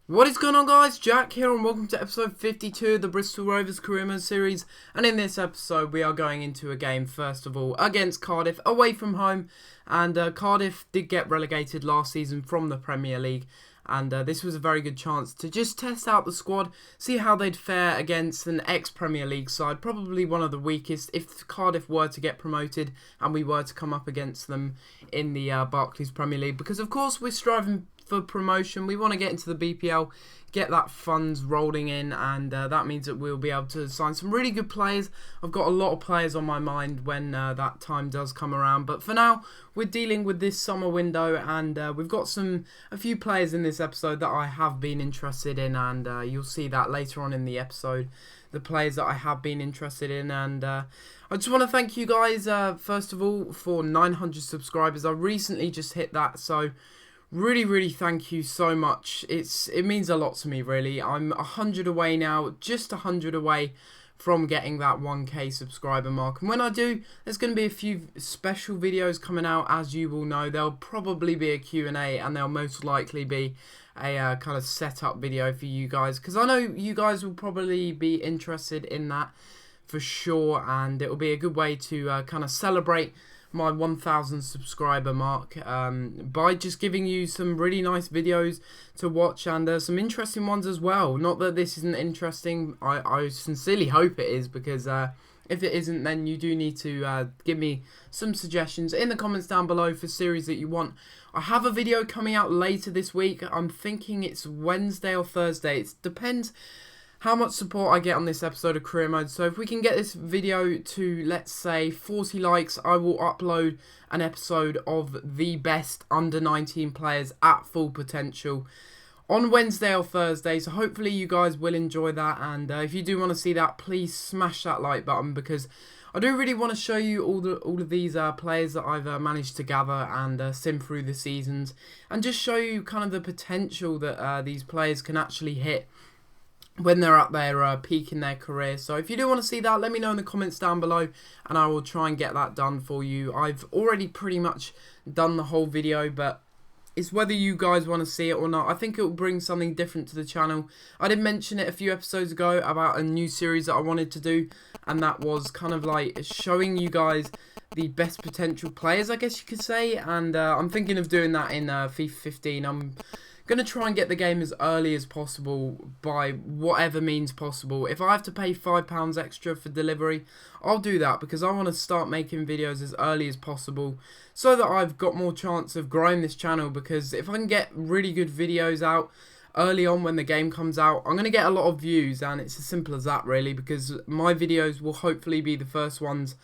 What is going on, guys? Jack here and welcome to episode 52 of the Bristol Rovers career mode series. And in this episode we are going into a game first of all against Cardiff away from home. And Cardiff did get relegated last season from the Premier League. And this was a very good chance to just test out the squad, see how they'd fare against an ex-Premier League side, probably one of the weakest if Cardiff were to get promoted and we were to come up against them in the Barclays Premier League. Because of course we're striving for promotion, we want to get into the BPL, get that funds rolling in, and that means that we'll be able to sign some really good players. I've got a lot of players on my mind when that time does come around, but for now we're dealing with this summer window, and we've got a few players in this episode that I have been interested in, and you'll see that later on in the episode, the players that I have been interested in. And I just want to thank you guys first of all for 900 subscribers. I recently just hit that, so really thank you so much. It means a lot to me, really. I'm 100 away now, just 100 away from getting that 1k subscriber mark. And when I do, there's going to be a few special videos coming out, as you will know. There'll probably be a Q&A, and there'll most likely be a kind of setup video for you guys, because I know you guys will probably be interested in that for sure, and it will be a good way to kind of celebrate my 1000 subscriber mark by just giving you some really nice videos to watch, and some interesting ones as well. Not that this isn't interesting, I sincerely hope it is, because if it isn't, then you do need to give me some suggestions in the comments down below for series that you want. I have a video coming out later this week. I'm thinking it's Wednesday or Thursday. It depends how much support I get on this episode of Career Mode. So if we can get this video to, let's say, 40 likes, I will upload an episode of the best under 19 players at full potential on Wednesday or Thursday. So hopefully you guys will enjoy that, and if you do want to see that, please smash that like button, because I do really want to show you all of these players that I've managed to gather and sim through the seasons, and just show you kind of the potential that these players can actually hit when they're at their peak in their career. So if you do want to see that, let me know in the comments down below, and I will try and get that done for you. I've already pretty much done the whole video, but it's whether you guys want to see it or not. I think it will bring something different to the channel. I did mention it a few episodes ago about a new series that I wanted to do, and that was kind of like showing you guys the best potential players, I guess you could say, and I'm thinking of doing that in FIFA 15. I'm going to try and get the game as early as possible by whatever means possible. If I have to pay £5 extra for delivery, I'll do that, because I want to start making videos as early as possible so that I've got more chance of growing this channel. Because if I can get really good videos out early on when the game comes out, I'm going to get a lot of views, and it's as simple as that, really, because my videos will hopefully be the first ones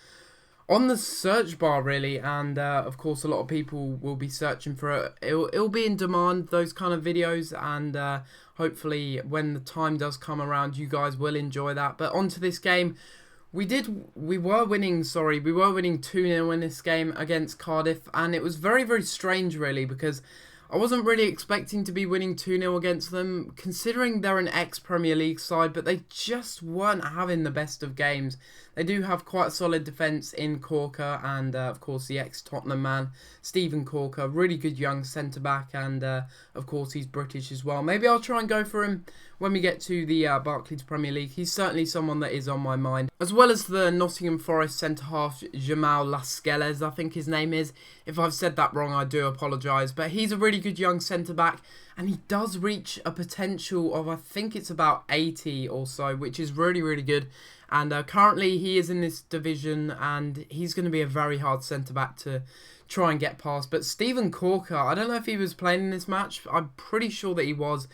on the search bar, really, and of course a lot of people will be searching for it. It'll be in demand, those kind of videos, and hopefully when the time does come around, you guys will enjoy that. But onto this game, we were winning 2-0 in this game against Cardiff, and it was very strange, really, because I wasn't really expecting to be winning 2-0 against them, considering they're an ex-Premier League side, but they just weren't having the best of games. They do have quite a solid defence in Corker, and of course the ex-Tottenham man, Stephen Corker, really good young centre-back, and of course he's British as well. Maybe I'll try and go for him when we get to the Barclays Premier League. He's certainly someone that is on my mind. As well as the Nottingham Forest centre-half, Jamal Lascelles, I think his name is. If I've said that wrong, I do apologise, but he's a really good young centre-back, and he does reach a potential of, I think it's about 80 or so, which is really good. And currently he is in this division, and he's going to be a very hard centre-back to try and get past. But Stephen Corker, I don't know if he was playing in this match. I'm pretty sure that he was.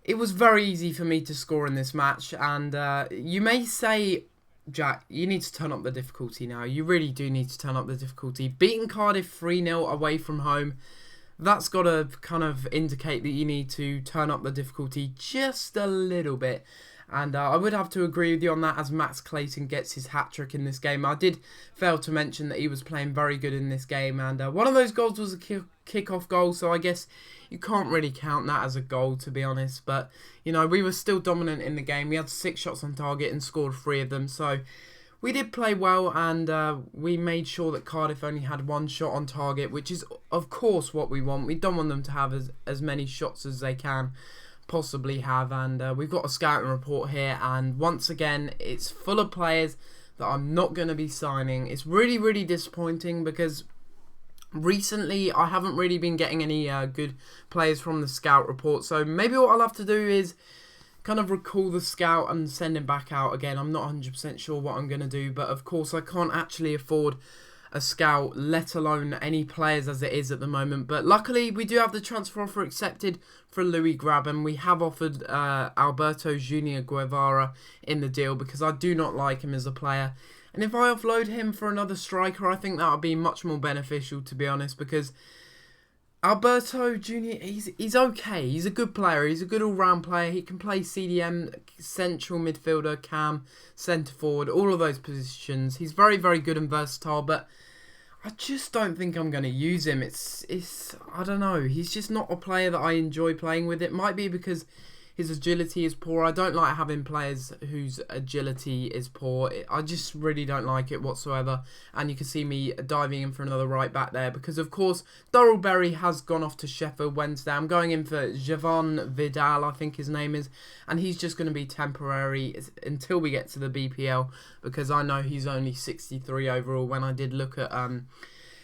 It was very easy for me to score in this match, and you may say, Jack, you need to turn up the difficulty now. You really do need to turn up the difficulty. Beating Cardiff 3-0 away from home, that's got to kind of indicate that you need to turn up the difficulty just a little bit. And I would have to agree with you on that, as Max Clayton gets his hat-trick in this game. I did fail to mention that he was playing very good in this game, and one of those goals was a kick-off goal, so I guess you can't really count that as a goal, to be honest. But, you know, we were still dominant in the game. We had 6 shots on target and scored 3 of them, so we did play well, and we made sure that Cardiff only had 1 shot on target, which is, of course, what we want. We don't want them to have as many shots as they can. possibly have. And we've got a scouting report here, and once again it's full of players that I'm not going to be signing. It's really disappointing because recently I haven't really been getting any good players from the scout report. So maybe what I'll have to do is kind of recall the scout and send him back out again. I'm not 100% sure what I'm going to do, but of course I can't actually afford a scout, let alone any players as it is at the moment. But luckily we do have the transfer offer accepted for Louis Graben. We have offered Alberto Junior Guevara in the deal because I do not like him as a player. And if I offload him for another striker, I think that would be much more beneficial, to be honest, because Alberto Junior, he's okay. He's a good player. He's a good all-round player. He can play CDM, central midfielder, cam, centre forward, all of those positions. He's very good and versatile, but I just don't think I'm going to use him. I don't know. He's just not a player that I enjoy playing with. It might be because his agility is poor. I don't like having players whose agility is poor. I just really don't like it whatsoever. And you can see me diving in for another right back there because, of course, Dorrell Berry has gone off to Sheffield Wednesday. I'm going in for Javon Vidal, I think his name is. And he's just going to be temporary until we get to the BPL because I know he's only 63 overall. When I did look at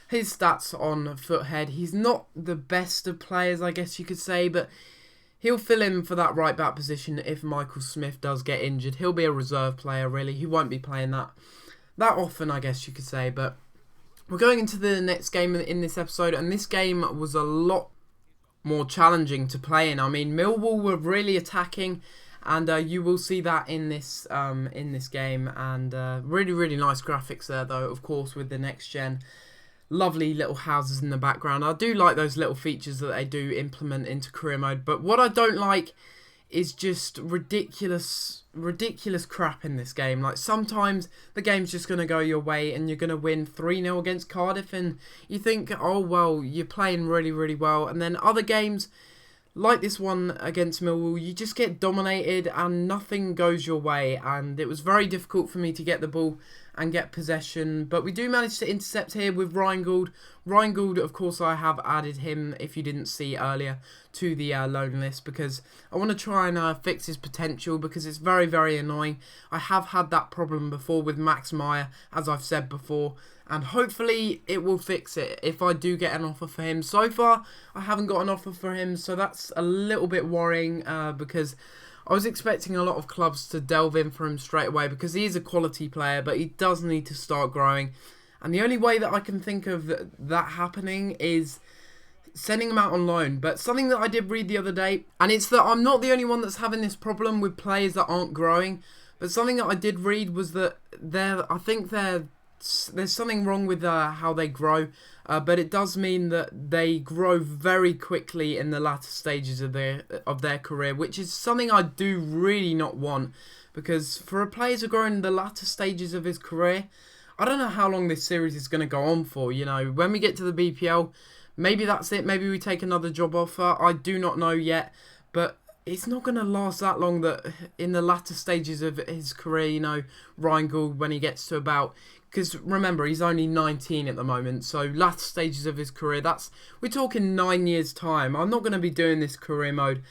his stats on Foothead, he's not the best of players, I guess you could say, but he'll fill in for that right back position if Michael Smith does get injured. He'll be a reserve player, really. He won't be playing that often, I guess you could say. But we're going into the next game in this episode, and this game was a lot more challenging to play in. I mean, Millwall were really attacking, and you will see that in this game. And really nice graphics there, though, of course, with the next gen. Lovely little houses in the background. I do like those little features that they do implement into career mode, but what I don't like is just ridiculous crap in this game. Like, sometimes the game's just going to go your way and you're going to win 3-0 against Cardiff and you think, oh well, you're playing really well, and then other games like this one against Millwall, you just get dominated and nothing goes your way, and it was very difficult for me to get the ball and get possession, but we do manage to intercept here with Reingold. Reingold, of course, I have added him, if you didn't see earlier, to the loan list because I want to try and fix his potential because it's very annoying. I have had that problem before with Max Meyer, as I've said before, and hopefully it will fix it if I do get an offer for him. So far, I haven't got an offer for him, so that's a little bit worrying because I was expecting a lot of clubs to delve in for him straight away because he is a quality player, but he does need to start growing. And the only way that I can think of that happening is sending him out on loan. But something that I did read the other day, and it's that I'm not the only one that's having this problem with players that aren't growing, but something that I did read was that there's something wrong with how they grow, but it does mean that they grow very quickly in the latter stages of their career, which is something I do really not want, because for a player to grow in the latter stages of his career, I don't know how long this series is going to go on for. You know, when we get to the BPL, maybe that's it. Maybe we take another job offer. I do not know yet, but it's not going to last that long. That in the latter stages of his career, you know, Reingold, when he gets to about, because remember, he's only 19 at the moment, so latter stages of his career, we're talking 9 years time. I'm not going to be doing this career mode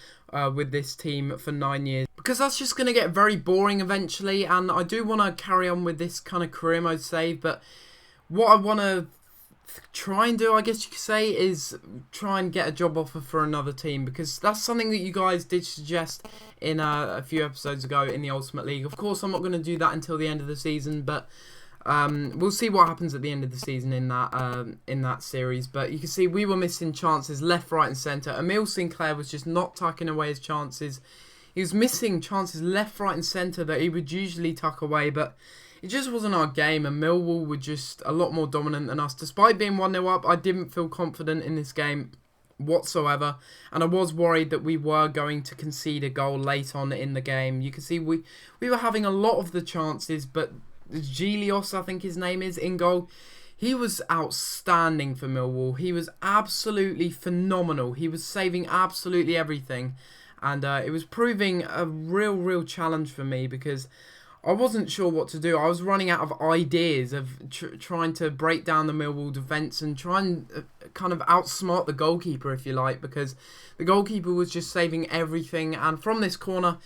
with this team for 9 years, because that's just going to get very boring eventually, and I do want to carry on with this kind of career mode save, but what I want to try and do, I guess you could say, is try and get a job offer for another team, because that's something that you guys did suggest in a few episodes ago in the Ultimate League. Of course, I'm not going to do that until the end of the season, but we'll see what happens at the end of the season in that series. But you can see we were missing chances left, right and centre. Emile Sinclair was just not tucking away his chances. He was missing chances left, right and centre that he would usually tuck away, but it just wasn't our game, and Millwall were just a lot more dominant than us. Despite being 1-0 up, I didn't feel confident in this game whatsoever, and I was worried that we were going to concede a goal late on in the game. You can see we were having a lot of the chances, but Gilios, I think his name is, in goal. He was outstanding for Millwall. He was absolutely phenomenal. He was saving absolutely everything. And it was proving a real challenge for me, because I wasn't sure what to do. I was running out of ideas of trying to break down the Millwall defence and try and kind of outsmart the goalkeeper, if you like, because the goalkeeper was just saving everything. And from this corner,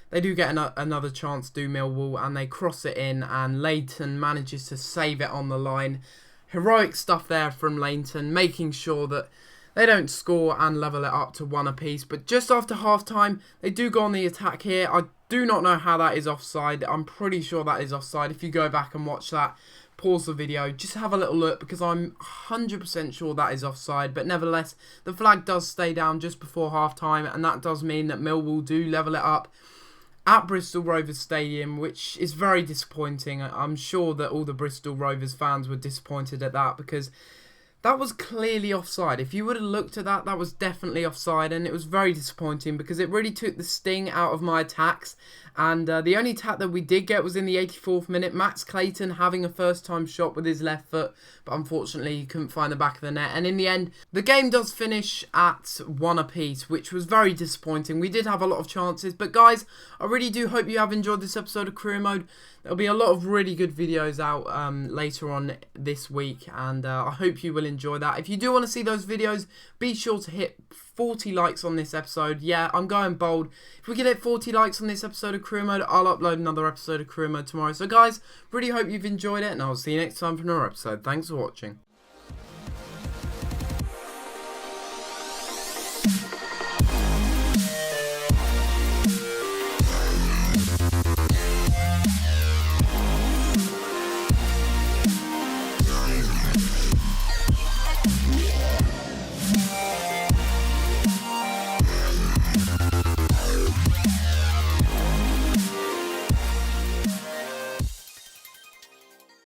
they do get another chance, do Millwall, and they cross it in, and Leighton manages to save it on the line. Heroic stuff there from Leighton, making sure that they don't score and level it up to 1 apiece. But just after half-time, they do go on the attack here. I do not know how that is offside. I'm pretty sure that is offside. If you go back and watch that, pause the video, just have a little look, because I'm 100% sure that is offside. But nevertheless, the flag does stay down just before half-time, and that does mean that Millwall do level it up at Bristol Rovers Stadium, which is very disappointing. I'm sure that all the Bristol Rovers fans were disappointed at that, because that was clearly offside. If you would have looked at that, that was definitely offside, and it was very disappointing because it really took the sting out of my attacks. And the only attack that we did get was in the 84th minute. Max Clayton having a first-time shot with his left foot, but unfortunately he couldn't find the back of the net. And in the end, the game does finish at 1 apiece, which was very disappointing. We did have a lot of chances, but guys, I really do hope you have enjoyed this episode of Career Mode. There'll be a lot of really good videos out later on this week, and I hope you will enjoy that. If you do want to see those videos, be sure to hit 40 likes on this episode. Yeah, I'm going bold. If we can hit 40 likes on this episode of Career Mode, I'll upload another episode of Career Mode tomorrow. So guys, really hope you've enjoyed it, and I'll see you next time for another episode. Thanks for watching.